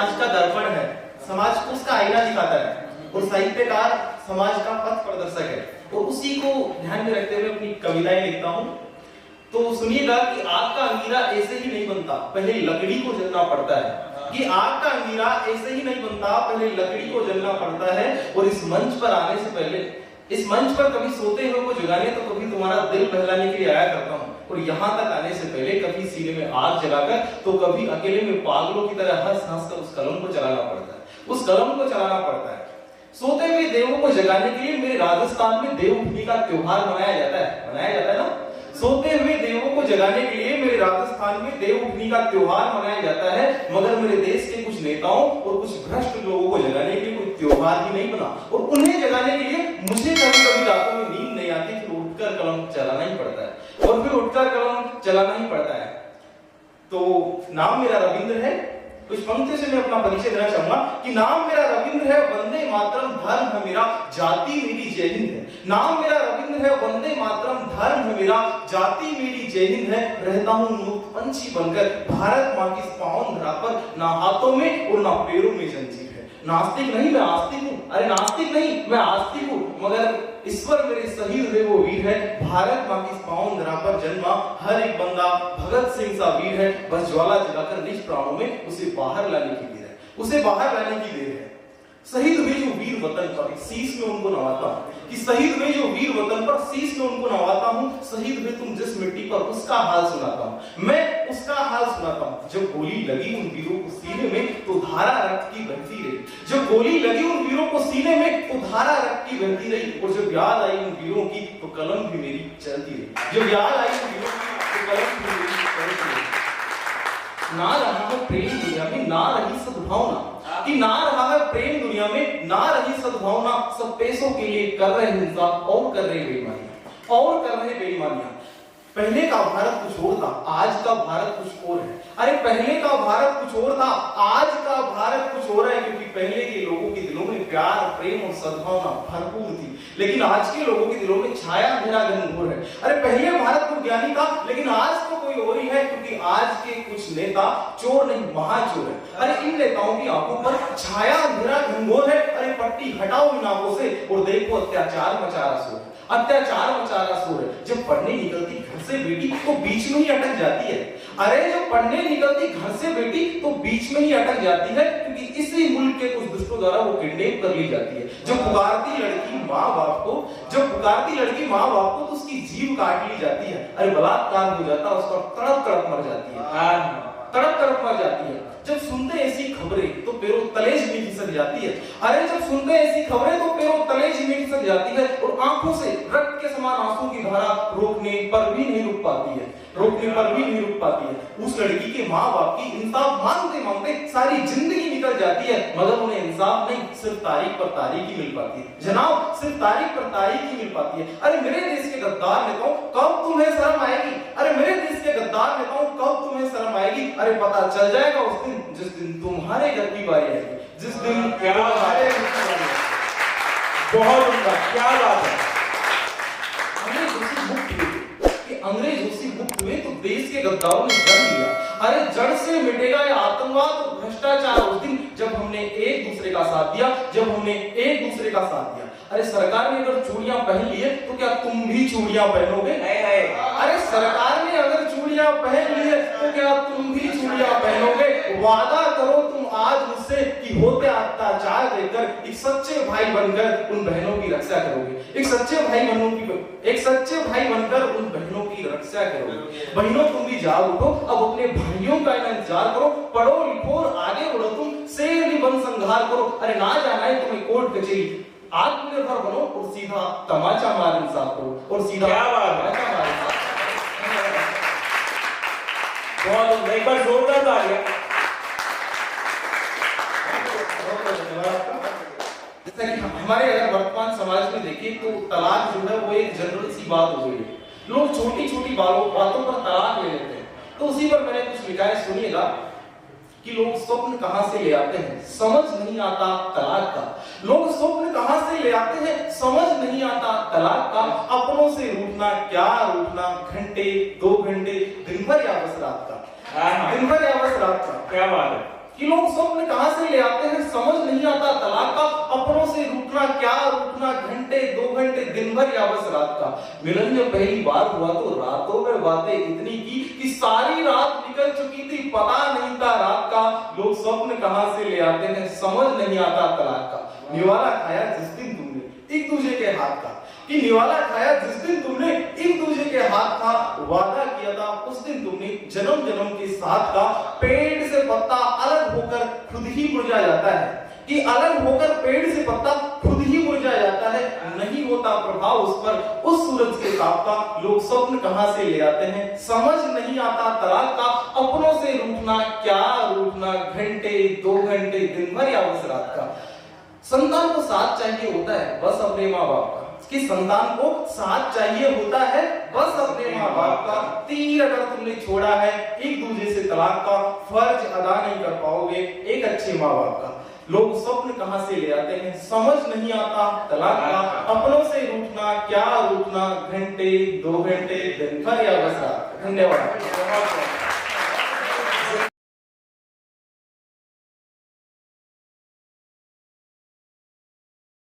समाज का दर्पण है, समाज को उसका आईना दिखाता है, और साहित्यकार समाज का पथ प्रदर्शक है। और उसी को ध्यान में रखते हुए अपनी कविताएं लिखता हूं। तो सुनिएगा कि आग का अंगीरा ऐसे ही नहीं बनता, पहले लकड़ी को जलना पड़ता है। कि आग का अंगीरा ऐसे ही नहीं बनता, पहले लकड़ी को जलना पड़ता है। और इस मंच पर आने से पहले, इस मंच पर कभी सोते हुए को जगाने तो कभी तुम्हारा दिल बहलाने के लिए आया करता हूं। और यहाँ तक आने से पहले कभी सीने में आग जलाकर तो कभी अकेले में पागलों की तरह हंस हंस कर उस कलम को चलाना पड़ता है, उस कलम को चलाना पड़ता है। सोते हुए देवों को जगाने के लिए मेरे राजस्थान में देवउठनी का त्योहार मनाया जाता है ना। सोते हुए देवों को जगाने के लिए मेरे राजस्थान में देवउठनी का त्योहार मनाया जाता है। मगर मेरे देश के कुछ नेताओं और कुछ भ्रष्ट लोगों को जगाने के लिए कोई त्योहार ही नहीं बना। और उन्हें जगाने के लिए मुझे कभी कभी रातों में नींद नहीं आती, फिर उठकर कलम चलाना ही पड़ता है, और फिर उठकर कलम चलाना ही पड़ता है। तो नाम मेरा रविंद्र है। कुछ पंक्ति से मैं अपना परिचय देना चाहूंगा कि नाम मेरा रविंद्र है, वंदे मातरम धर्म है मेरा, जाति मेरी जय हिंद है। नाम मेरा रविंद्र है, वंदे मातरम धर्म है मेरा, जाति मेरी जय हिंद है। रहता हूं मुक्त पंछी बनकर भारत मां की पावन धरा पर, ना हाथों में और ना पैरों में जंजीर है। नास्तिक नहीं मैं आस्तिक हूं, अरे नास्तिक नहीं मैं आस्तिक हूं, मगर ईश्वर मेरे शहीद हुए वो वीर है। भारत मां की पावन धरा पर जन्मा हर एक बंदा भगत सिंह सा वीर है। बस ज्वाला जलाकर निज प्राणों में उसे बाहर लाने की देर है, उसे बाहर लाने की देर है। शहीद हुए जो वीर वतन पर शीश में उनको नवाता हूं, कि शहीद हुए जो वीर वतन पर शीश में उनको नवाता हूं। शहीद हुए तुम जिस मिट्टी पर उसका हाल सुनाता हूं, मैं उसका हाल सुनाता हूं। जब गोली लगी उन वीरों को सीने में तो धारा रक्त की बहती रही, जब गोली लगी उन वीरों को सीने में तो धारा रक्त की बहती रही। और जब याद आई उन वीरों की तो कलम भी मेरी चलती रही, जब याद आई उन वीरों की तो कलम भी मेरी चलती रही। ना रहा है प्रेम दुनिया में, ना रही सद्भावना, कि ना रहा है प्रेम दुनिया में, ना रही सद्भावना। सब पैसों के लिए कर रहे हिंसा और कर रहे बेईमानियां, और कर रहे बेईमानियां। पहले का भारत कुछ और था, आज का भारत कुछ और है। अरे पहले का भारत कुछ और था, आज का भारत कुछ और है। क्योंकि पहले के लोगों के दिलों में प्यार, प्रेम और सद्भावना भरपूर थी, लेकिन आज के लोगों के दिलों में छाया अंधेरा घनघोर है। अरे पहले भारत को ज्ञानी था, लेकिन आज तो कोई और ही है। क्योंकि आज के कुछ नेता चोर नहीं महाचोर है। अरे इन नेताओं की आंखों पर छाया अंधेरा घनघोर है। अरे पट्टी हटाओ इन आंखों से और देखो अत्याचार मचा रहा शोर, अत्याचार मचा रहा शोर है। जब पढ़ने निकलती घर से बेटी तो बीच में ही अटक जाती है। अरे जब पढ़ने निकलती घर से बेटी तो बीच में ही अटक जाती है, क्योंकि इसी मुल्क के कुछ दुष्टों द्वारा वो किडनैप कर ली जाती है। जब पुकारती लड़की माँ बाप को, जब पुकारती लड़की माँ बाप को तो उसकी जीभ काट ली जाती है। अरे बलात्कार हो जाता है, उसका तड़प तड़प मर जाती है, तड़प तड़प मर जाती है। जब सुनते ऐसी खबरें तो पैरों तलेज में खिसक जाती है। अरे जब सुनते ऐसी खबरें तो पैरों तलेज में खिसक जाती है। और आंखों से रक्त के समान आंसू की धारा रोकने पर भी नहीं रुक पाती है, रोकने पर भी नहीं रुक पाती है। उस लड़की के माँ बाप की इंसाफ मांगते मांगते सारी जिंदगी निकल जाती है, मगर उन्हें इंसाफ नहीं, सिर्फ तारीख पर तारीख ही मिल पाती है। जनाब सिर्फ तारीख पर तारीख ही मिल पाती है। अरे मेरे देश के गद्दार नेताओं कब तुम्हें शर्म आएगी? अरे मेरे देश के गद्दार नेताओं कब तुम्हें शर्म आएगी? अरे पता चल जाएगा उस दिन जिस दिन तुम्हारे घर की बारी आएगी, जिस दिन तुम्हारे घर की बारी आएगी। बहुत उम्दा, क्या बात है। अंग्रेजों से मुक्त हुए तो देश के गद्दारों ने जन्म लिया। अरे जड़ से मिटेगा ये आतंकवाद और भ्रष्टाचार उस दिन जब हमने एक दूसरे का साथ दिया, जब हमने एक दूसरे का साथ दिया। अरे सरकार ने अगर चूड़ियां पहन ली है तो क्या तुम भी चूड़ियां पहनोगे? अरे सरकार ने अगर चूड़ियां पहन ली है तो क्या तुम भी चूड़ियां पहनोगे? वादा करो तुम आज मुझसे कि होते अत्याचार देखकर एक सच्चे भाई बनकर उन बहनों की रक्षा करोगे, एक सच्चे भाई बनकर उन बहनों की रक्षा करोगे। बहनों तुम भी जाग उठो, अब अपने भाइयों का इंतजार करो, पढ़ो लिखो और आगे बढ़ो, तुम शेर निबंध संघार करो। अरे ना जाना है तुम्हें कोर्ट कचहरी, आत्मनिर्भर बनो और सीधा तमाचा मार इंसाफ करो, और सीधा क्या बात है, तमाचा मार इंसाफ। बहुत एक बार जोरदार तालियां। जैसा कि हमारे अगर वर्तमान समाज में देखें तो तलाक जो है वो एक जनरल सी बात हो गई है। लोग छोटी छोटी बातों पर तलाक ले लेते हैं। तो उसी पर मैंने कुछ लिखा है, सुनिएगा कि लोग स्वप्न कहां से ले आते हैं, समझ नहीं आता तलाक का। लोग स्वप्न कहां से ले आते हैं, समझ नहीं आता तलाक का। अपनों से रूठना क्या रूठना, घंटे 2 घंटे दिन भर या बस रात का, दिन भर या बस रात का। क्या बात है कि लोग स्वप्न कहां से समझ नहीं आता तलाक का, अपनों से रूठना क्या रूठना, घंटे 2 घंटे दिन भर या बस रात का। मिलन जब पहली बार हुआ तो रातों में बातें इतनी की कि सारी रात निकल चुकी थी, पता नहीं था रात का। लोग स्वप्न कहां से ले आते हैं, समझ नहीं आता तलाक का। निवाला खाया जिस दिन तुमने एक दूसरे के हाथ का, कि निवाला खाया जिस दिन तुमने एक दूसरे के हाथ का, वादा किया था उस दिन तुमने जन्म जन्म के साथ का। पेड़ से पत्ता अलग होकर खुद ही मुरझा जाता है, कि अलग होकर पेड़ से पत्ता खुद ही मुरझा जाता है, नहीं होता प्रभाव उस पर उस सूरज के ताप का। लोग स्वप्न कहां से ले आते हैं, समझ नहीं आता तलाक का। अपनों से रूठना क्या रूठना, घंटे 2 घंटे दिन भर या बस रात का। संतान को साथ चाहिए होता है बस अपने माँ बाप का, कि संतान को साथ चाहिए होता है बस अपने माँ बाप का। तीर अगर तुमने छोड़ा है एक दूसरे से तलाक का, फर्ज अदा नहीं कर पाओगे एक अच्छे माँ बाप का। लोग स्वप्न कहां से ले आते हैं, समझ नहीं आता तलाक का। अपनों से रूठना क्या रूठना, घंटे 2 घंटे दिन भर या बस रात। धन्यवाद।